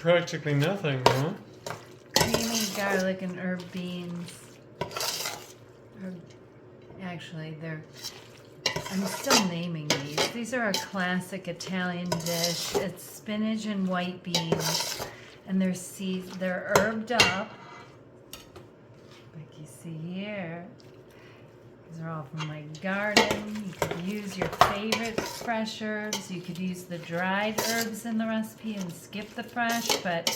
practically nothing, huh? Creamy garlic and herb beans. Actually, I'm still naming these. These are a classic Italian dish. It's spinach and white beans, and they're herbed up, like you see here. These are all from my garden. You could use your favorite fresh herbs. You could use the dried herbs in the recipe and skip the fresh, but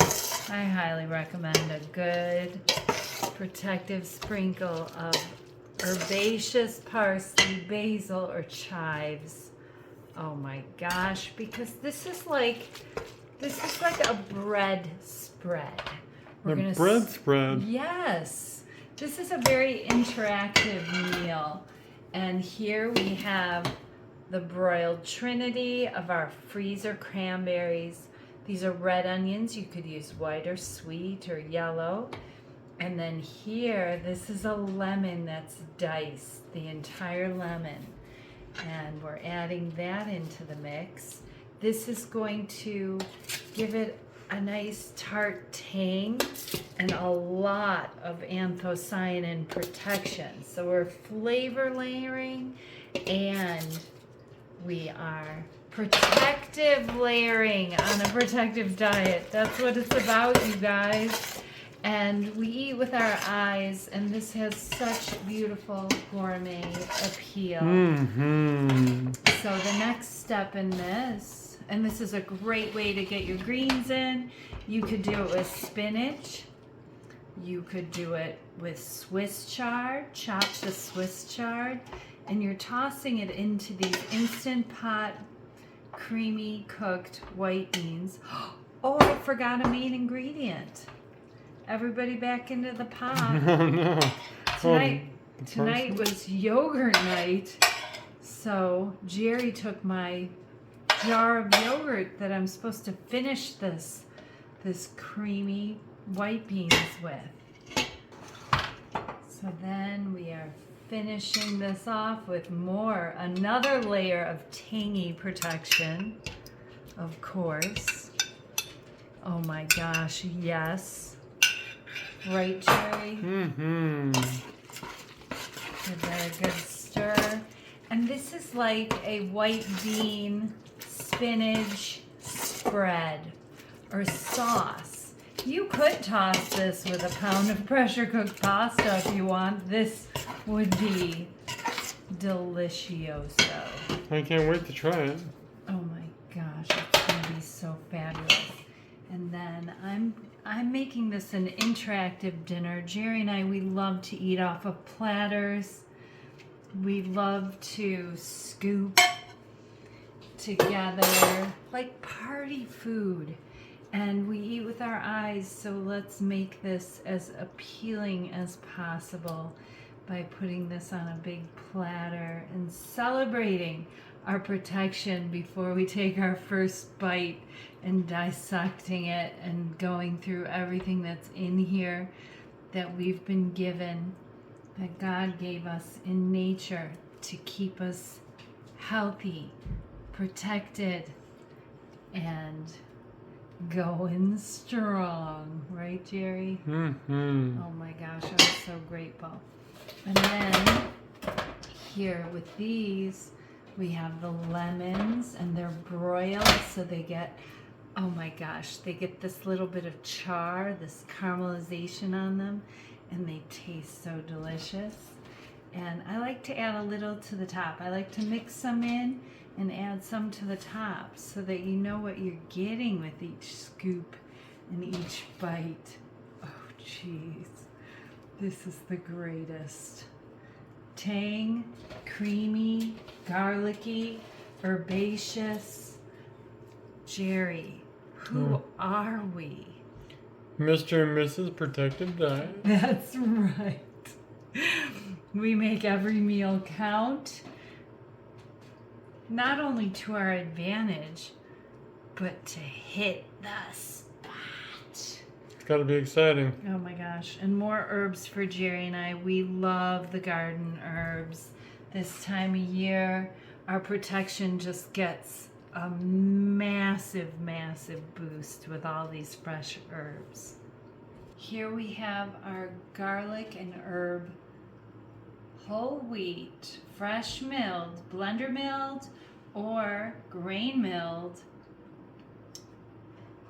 I highly recommend a good protective sprinkle of herbaceous parsley, basil, or chives. Oh my gosh, because this is like a bread spread. Bread spread? Yes. This is a very interactive meal. And here we have the broiled trinity of our freezer cranberries. These are red onions. You could use white or sweet or yellow. And then here, this is a lemon that's diced, the entire lemon. And we're adding that into the mix. This is going to give it a nice tart tang and a lot of anthocyanin protection. So we're flavor layering and we are protective layering on a protective diet. That's what it's about, you guys. And we eat with our eyes, and this has such beautiful gourmet appeal. Mm-hmm. So the next step in this, and this is a great way to get your greens in. You could do it with spinach. You could do it with Swiss chard, chop the Swiss chard, and you're tossing it into these Instant Pot creamy cooked white beans. Oh, I forgot a main ingredient. Everybody back into the pot. Oh no. Tonight was yogurt night, so Jerry took my jar of yogurt that I'm supposed to finish this creamy white beans with. So then we are finishing this off with another layer of tangy protection, of course. Oh my gosh, yes. Right, Jerry? Mm-hmm. Give that a good stir. And this is like a white bean spinach spread or sauce. You could toss this with a pound of pressure cooked pasta if you want. This would be delicioso. I can't wait to try it. Oh my gosh, it's gonna be so fabulous. And then I'm making this an interactive dinner. Jerry and I, we love to eat off of platters. We love to scoop together like party food. And we eat with our eyes, so let's make this as appealing as possible by putting this on a big platter and celebrating our protection before we take our first bite and dissecting it and going through everything that's in here that we've been given, that God gave us in nature to keep us healthy, protected, and going strong. Right, Jerry? Mm-hmm. Oh my gosh, I'm so grateful. And then here with these, we have the lemons, and they're broiled, so they get, oh my gosh, they get this little bit of char, this caramelization on them, and they taste so delicious. And I like to add a little to the top. I like to mix some in and add some to the top so that you know what you're getting with each scoop and each bite. Oh, jeez. This is the greatest. Tang, creamy, garlicky, herbaceous. Jerry, who are we? Mr. and Mrs. Protective Diet. That's right. We make every meal count, not only to our advantage, but to hit the spot. It's got to be exciting. Oh my gosh. And more herbs for Jerry and I. We love the garden herbs. This time of year, our protection just gets a massive massive, massive boost with all these fresh herbs. Here we have our garlic and herb whole wheat, fresh milled, blender milled, or grain milled,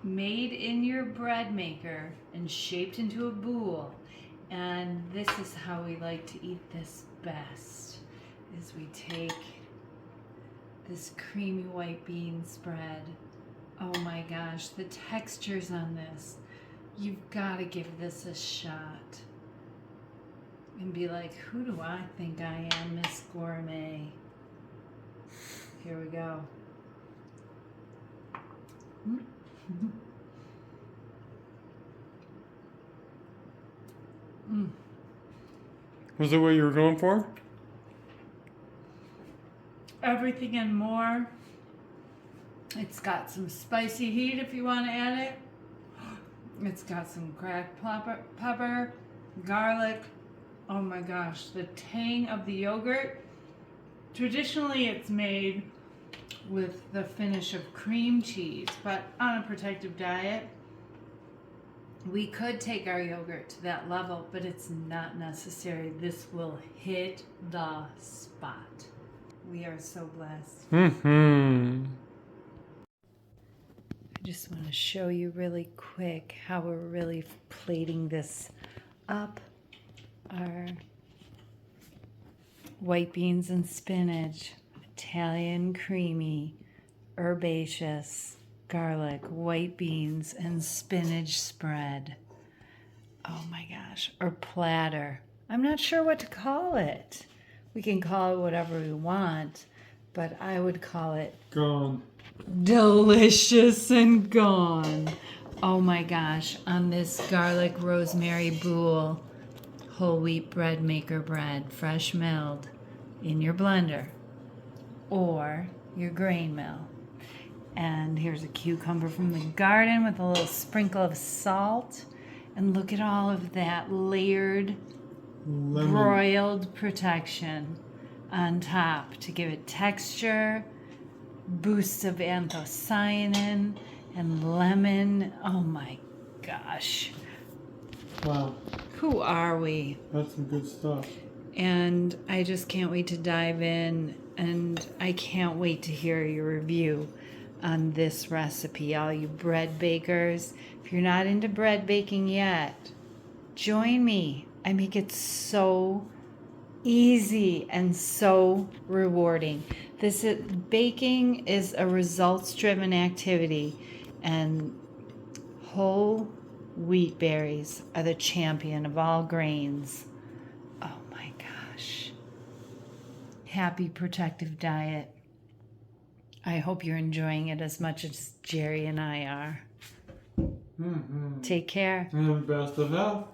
made in your bread maker and shaped into a boule. And this is how we like to eat this best, is we take this creamy white bean spread. Oh my gosh, the textures on this. You've got to give this a shot and be like, who do I think I am, Miss Gourmet? Here we go. Was it what you were going for? Everything and more. It's got some spicy heat if you want to add it. It's got some cracked pepper, garlic. Oh my gosh, the tang of the yogurt. Traditionally, it's made with the finish of cream cheese, but on a protective diet, we could take our yogurt to that level, but it's not necessary. This will hit the spot. We are so blessed. Mm-hmm. I just want to show you really quick how we're really plating this up. Our white beans and spinach, Italian creamy, herbaceous, garlic, white beans, and spinach spread. Oh my gosh, or platter. I'm not sure what to call it. We can call it whatever we want, but I would call it Gone. delicious and gone. Oh my gosh, on this Garlic Rosemary Boule, whole wheat bread maker bread, fresh milled, in your blender or your grain mill. And here's a cucumber from the garden with a little sprinkle of salt. And look at all of that layered Lemon. broiled protection on top to give it texture, boosts of anthocyanin and lemon. Oh my gosh. Wow. Who are we? That's some good stuff. And I just can't wait to dive in, and I can't wait to hear your review on this recipe. All you bread bakers, if you're not into bread baking yet, join me. I make it so easy and so rewarding. Baking is a results-driven activity, and whole wheat berries are the champion of all grains. Oh my gosh. Happy protective diet. I hope you're enjoying it as much as Jerry and I are. Mm-hmm. Take care. And best of health.